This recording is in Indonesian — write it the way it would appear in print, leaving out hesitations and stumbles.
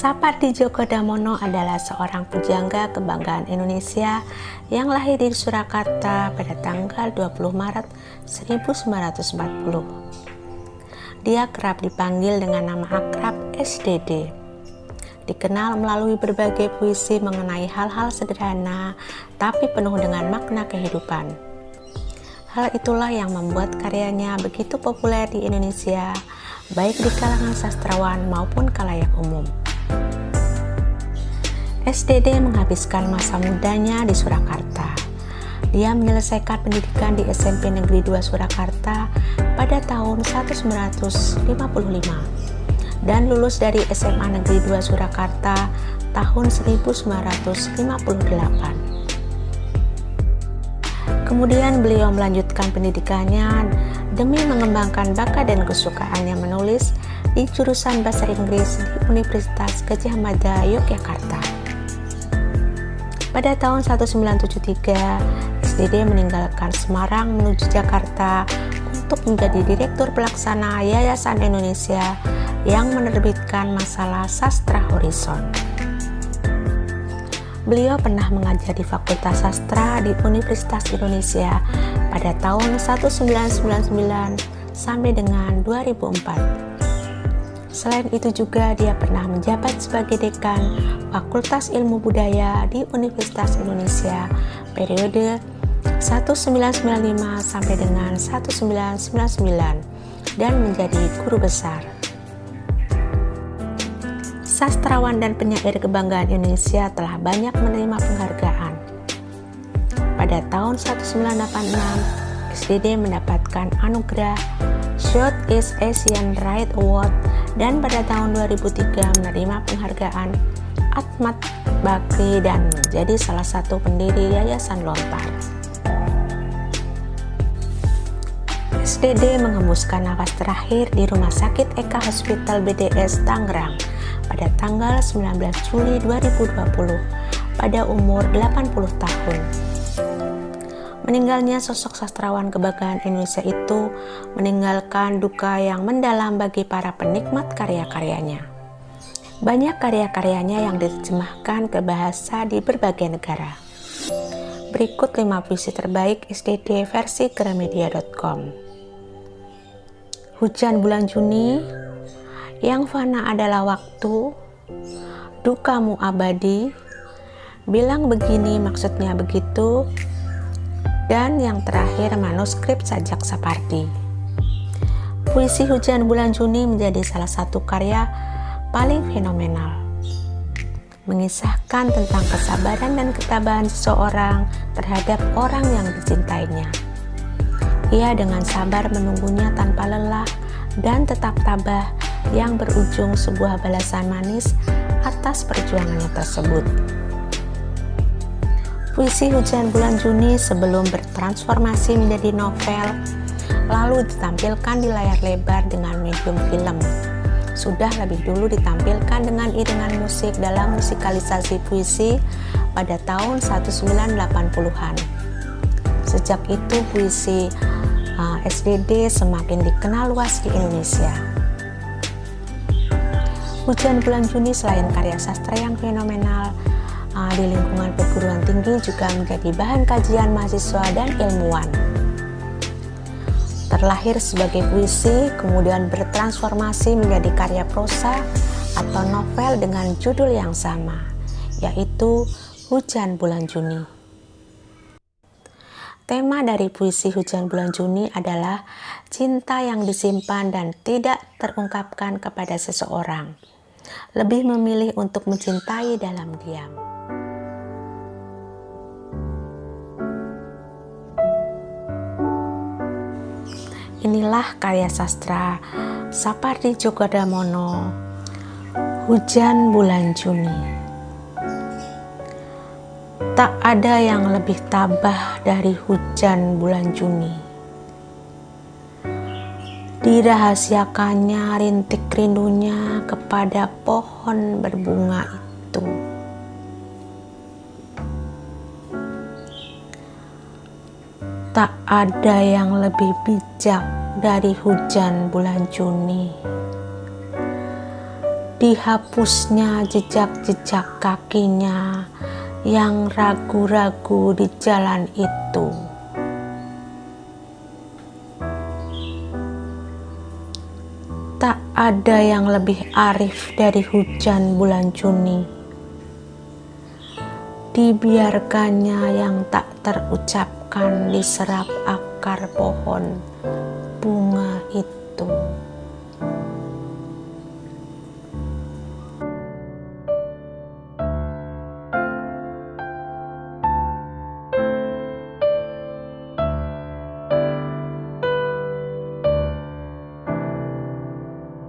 Sapardi Djoko Damono adalah seorang pujangga kebanggaan Indonesia yang lahir di Surakarta pada tanggal 20 Maret 1940. Dia kerap dipanggil dengan nama akrab SDD. Dikenal melalui berbagai puisi mengenai hal-hal sederhana tapi penuh dengan makna kehidupan. Hal itulah yang membuat karyanya begitu populer di Indonesia, baik di kalangan sastrawan maupun khalayak umum. SDD menghabiskan masa mudanya di Surakarta. Dia menyelesaikan pendidikan di SMP Negeri 2 Surakarta pada tahun 1955 dan lulus dari SMA Negeri 2 Surakarta tahun 1958. Kemudian beliau melanjutkan pendidikannya demi mengembangkan bakat dan kesukaannya menulis di jurusan Bahasa Inggris di Universitas Gadjah Mada, Yogyakarta. Pada tahun 1973, SDD meninggalkan Semarang menuju Jakarta untuk menjadi Direktur Pelaksana Yayasan Indonesia yang menerbitkan masalah Sastra Horizon. Beliau pernah mengajar di Fakultas Sastra di Universitas Indonesia pada tahun 1999 sampai dengan 2004. Selain itu juga dia pernah menjabat sebagai Dekan Fakultas Ilmu Budaya di Universitas Indonesia periode 1995 sampai dengan 1999 dan menjadi guru besar. Sastrawan dan penyair kebanggaan Indonesia telah banyak menerima penghargaan. Pada tahun 1986, SDD mendapatkan anugerah Southeast Asian Right Award dan pada tahun 2003 menerima penghargaan Ahmad Bakri dan menjadi salah satu pendiri Yayasan Lontar. SDD mengembuskan nafas terakhir di Rumah Sakit Eka Hospital BDS Tangerang pada tanggal 19 Juli 2020 pada umur 80 tahun. Meninggalnya sosok sastrawan kebanggaan Indonesia itu meninggalkan duka yang mendalam bagi para penikmat karya-karyanya. Banyak karya-karyanya yang diterjemahkan ke bahasa di berbagai negara. Berikut 5 puisi terbaik SDD versi Gramedia.com. Hujan bulan Juni, yang fana adalah waktu, dukamu abadi, bilang begini maksudnya begitu, dan yang terakhir manuskrip sajak Sapardi. Puisi Hujan Bulan Juni menjadi salah satu karya paling fenomenal. Mengisahkan tentang kesabaran dan ketabahan seseorang terhadap orang yang dicintainya. Ia dengan sabar menunggunya tanpa lelah dan tetap tabah yang berujung sebuah balasan manis atas perjuangannya tersebut. Puisi Hujan Bulan Juni sebelum bertransformasi menjadi novel, lalu ditampilkan di layar lebar dengan medium film. Sudah lebih dulu ditampilkan dengan iringan musik dalam musikalisasi puisi pada tahun 1980-an. Sejak itu puisi SDD semakin dikenal luas di Indonesia. Hujan Bulan Juni selain karya sastra yang fenomenal, di lingkungan perguruan tinggi juga menjadi bahan kajian mahasiswa dan ilmuwan. Terlahir sebagai puisi, kemudian bertransformasi menjadi karya prosa atau novel dengan judul yang sama, yaitu Hujan Bulan Juni. Tema dari puisi Hujan Bulan Juni adalah cinta yang disimpan dan tidak terungkapkan kepada seseorang, lebih memilih untuk mencintai dalam diam. Inilah karya sastra Sapardi Djoko Damono, Hujan Bulan Juni. Tak ada yang lebih tabah dari hujan bulan Juni. Dirahasiakannya rintik rindunya kepada pohon berbunga itu. Tak ada yang lebih bijak dari hujan bulan Juni. dihapusnya jejak-jejak kakinya yang ragu-ragu di jalan itu. Tak ada yang lebih arif dari hujan bulan Juni. Dibiarkannya yang tak terucapkan diserap akar pohon